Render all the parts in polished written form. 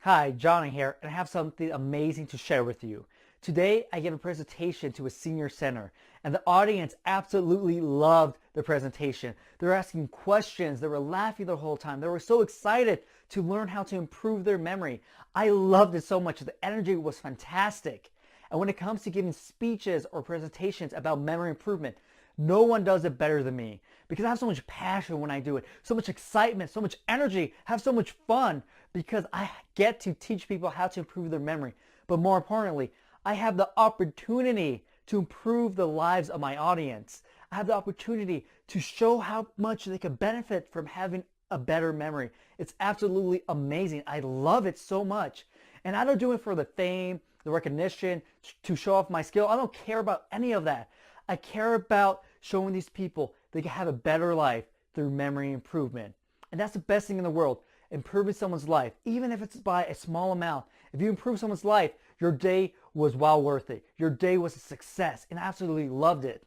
Hi, Johnny here, and I have something amazing to share with you. Today, I gave a presentation to a senior center, and the audience absolutely loved the presentation. They were asking questions, they were laughing the whole time, they were so excited to learn how to improve their memory. I loved it so much. The energy was fantastic. And when it comes to giving speeches or presentations about memory improvement, no one does it better than me because I have so much passion when I do it, so much excitement, so much energy, have so much fun because I get to teach people how to improve their memory. But more importantly, I have the opportunity to improve the lives of my audience. I have the opportunity to show how much they can benefit from having a better memory. It's absolutely amazing. I love it so much. And I don't do it for the fame, the recognition, to show off my skill. I don't care about any of that. I care about showing these people they can have a better life through memory improvement. And that's the best thing in the world, improving someone's life, even if it's by a small amount. If you improve someone's life, your day was well worth it. Your day was a success, and I absolutely loved it.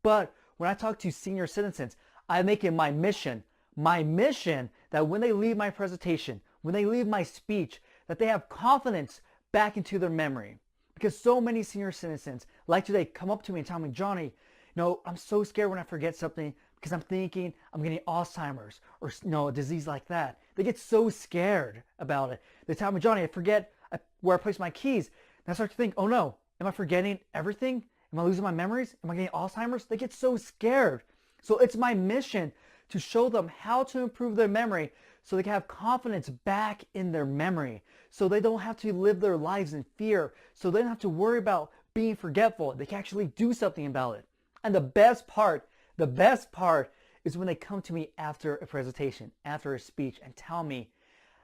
But when I talk to senior citizens, I make it my mission that when they leave my presentation, when they leave my speech, that they have confidence back into their memory. Because so many senior citizens, like today, come up to me and tell me, Johnny, I'm so scared when I forget something because I'm thinking I'm getting Alzheimer's or a disease like that. They get so scared about it. They tell me, Johnny, I forget where I placed my keys. And I start to think, oh no, am I forgetting everything? Am I losing my memories? Am I getting Alzheimer's? They get so scared. So it's my mission to show them how to improve their memory so they can have confidence back in their memory, so they don't have to live their lives in fear, so they don't have to worry about being forgetful. They can actually do something about it. And the best part is when they come to me after a presentation, after a speech, and tell me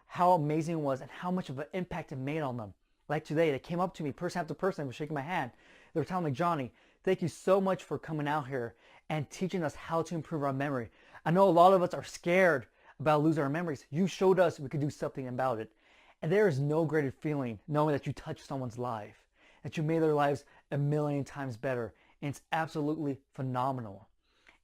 how amazing it was and how much of an impact it made on them. Like today, they came up to me person after person, was shaking my hand. They were telling me, Johnny, thank you so much for coming out here and teaching us how to improve our memory. I know a lot of us are scared about losing our memories. You showed us we could do something about it. And there is no greater feeling knowing that you touched someone's life, that you made their lives a million times better. And it's absolutely phenomenal.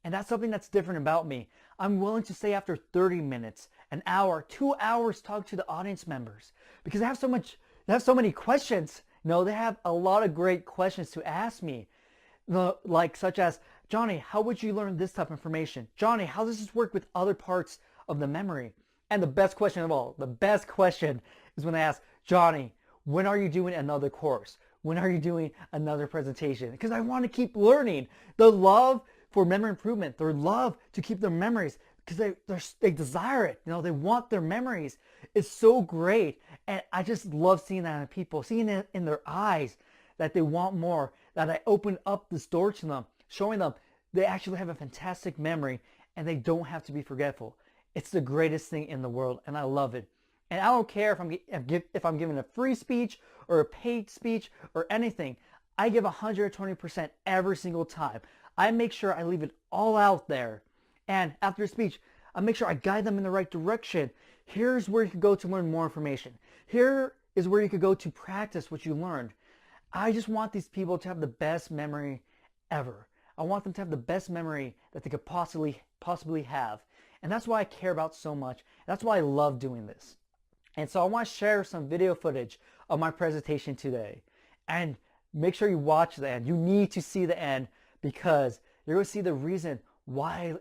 And that's something that's different about me. I'm willing to stay after 30 minutes, an hour, 2 hours talk to the audience members because they have so many questions. They have a lot of great questions to ask me. Like such as, Johnny, how would you learn this type of information? Johnny, how does this work with other parts of the memory? And the best question of all, the best question is when they ask, Johnny, when are you doing another course? When are you doing another presentation? Because I want to keep learning. The love for memory improvement, their love to keep their memories, because they desire it. They want their memories. It's so great. And I just love seeing that in people, seeing it in their eyes that they want more, that I open up this door to them, showing them they actually have a fantastic memory and they don't have to be forgetful. It's the greatest thing in the world, and I love it. And I don't care if I'm giving a free speech or a paid speech or anything. I give 120% every single time. I make sure I leave it all out there. And after a speech, I make sure I guide them in the right direction. Here's where you could go to learn more information. Here is where you could go to practice what you learned. I just want these people to have the best memory ever. I want them to have the best memory that they could possibly have. And that's why I care about so much. That's why I love doing this. And so I want to share some video footage of my presentation today. And make sure you watch the end. You need to see the end because you're going to see the reason why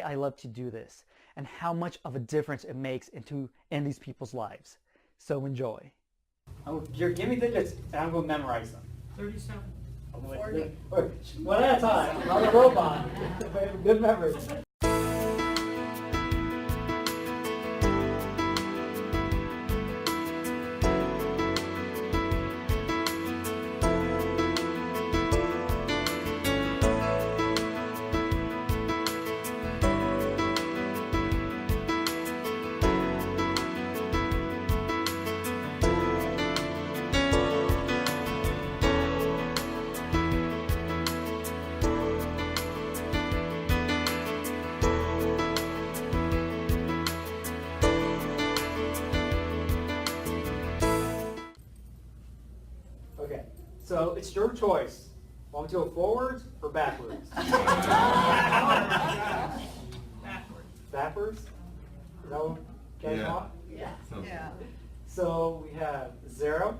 I love to do this and how much of a difference it makes in these people's lives. So enjoy. Give me digits and I'm going to memorize them. 37. 40. One at a time. I'm a robot. Good memory. Okay, so it's your choice. Want me to go forwards or backwards? Backwards. Backwards? Is that what you guys want? Yeah. Yeah. So we have 0,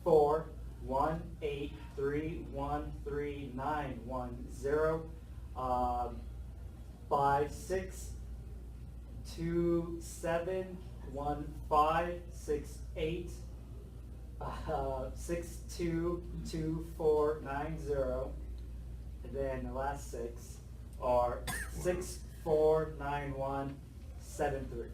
4, 1, 8, 3, 1, 3, 9, 1, 0, 5, 6, 2, 7, 1, 5, 6, 8, 6, 2, 2, 4, 9, 0. And then the last 6 are 6, 4, 9, 1, 7, 3.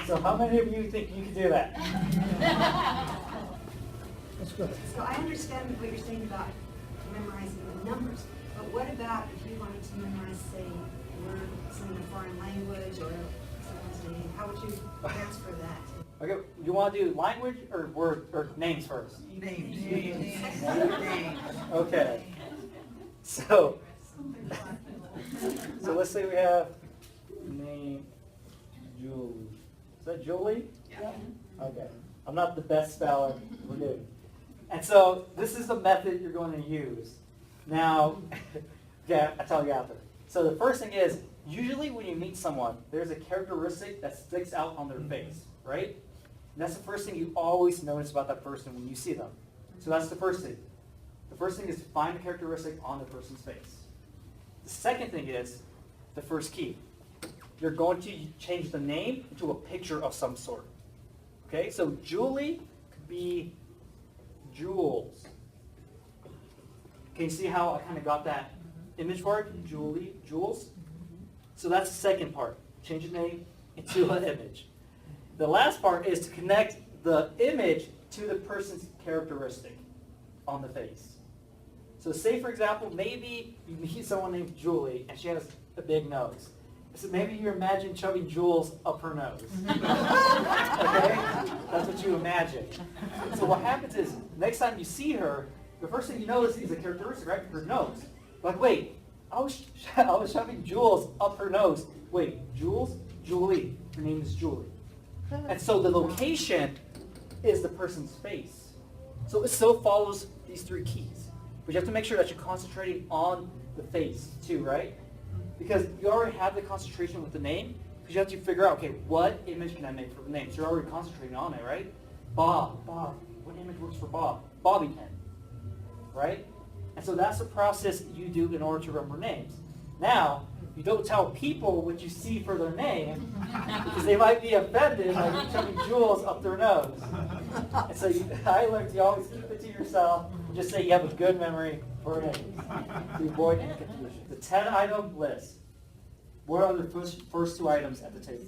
So how many of you think you can do that? That's good. So I understand what you're saying about memorizing the numbers, but what about if you wanted to memorize, say, learn some foreign language or someone's name? How would you transfer that? Okay, you want to do language or word or names first? Names. Okay. So let's say we have name Julie. Is that Julie? Yeah. Okay. I'm not the best speller. We're good. And so this is the method you're going to use. Now, yeah, I'll tell you after. So the first thing is, usually when you meet someone, there's a characteristic that sticks out on their face, right? And that's the first thing you always notice about that person when you see them. So that's the first thing. The first thing is to find a characteristic on the person's face. The second thing is the first key. You're going to change the name into a picture of some sort. Okay, so Julie could be Jules. Can you see how I kind of got that image for it? Julie, Jules. So that's the second part. Change the name into an image. The last part is to connect the image to the person's characteristic on the face. So say, for example, maybe you meet someone named Julie and she has a big nose. So maybe you imagine shoving Jules up her nose. Okay? That's what you imagine. So what happens is, next time you see her, the first thing you notice is a characteristic, right? Her nose. Like, wait, I was shoving Jules up her nose. Wait, Jules? Julie. Her name is Julie. And so the location is the person's face. So it still follows these three keys. But you have to make sure that you're concentrating on the face too, right? Because you already have the concentration with the name, because you have to figure out, okay, what image can I make for the name? So you're already concentrating on it, right? Bob. What image works for Bob? Bobby pin, right? And so that's the process you do in order to remember names. Now, you don't tell people what you see for their name, because they might be offended by you shoving Jules up their nose. And so I learned to always keep it to yourself and just say you have a good memory for names to avoid any confusion. The 10-item list. What are the first two items at the table?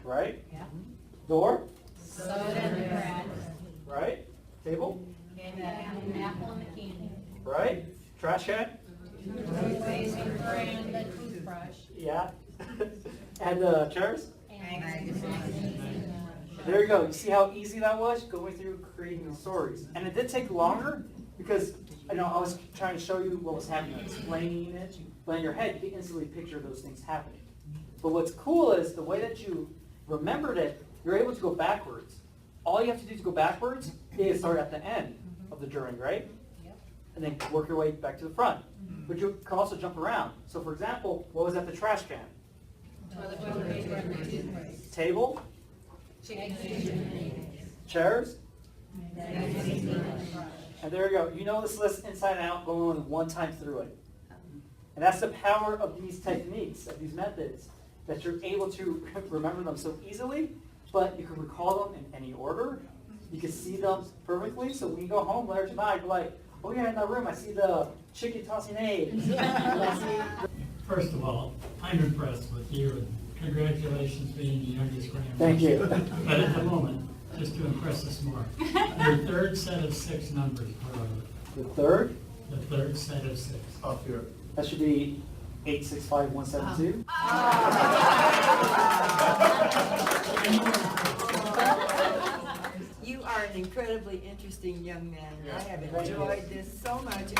Right? Yeah. Door? Soda and bread. Right? Table? And an apple and a candy. Right? Trash can? Toothpaste and brand, a toothbrush. Yeah. And chairs? And There you go. You see how easy that was going through creating the stories. And it did take longer because I was trying to show you what was happening, explaining it, but in your head you can instantly picture those things happening. But what's cool is the way that you remembered it, you're able to go backwards. All you have to do to go backwards is start at the end of the journey, right? Yep. And then work your way back to the front. But you can also jump around. So for example, what was at the trash can? toilet paper and the toothpaste. Table? Chicken and Chairs? eggs. And there you go. You know this list inside and out, going only one time through it. And that's the power of these techniques, of these methods, that you're able to remember them so easily, but you can recall them in any order. You can see them perfectly. So when you go home later tonight, you're like, oh yeah, in that room I see the chicken tossing eggs. First of all, I'm impressed with you, and congratulations being the youngest grandmaster. Thank you. But at the moment, just to impress us more, your third set of 6 numbers, what are they? The third, The third set of 6. Up here. that should be 865172. You are an incredibly interesting young man. I have Thank you. enjoyed this so much.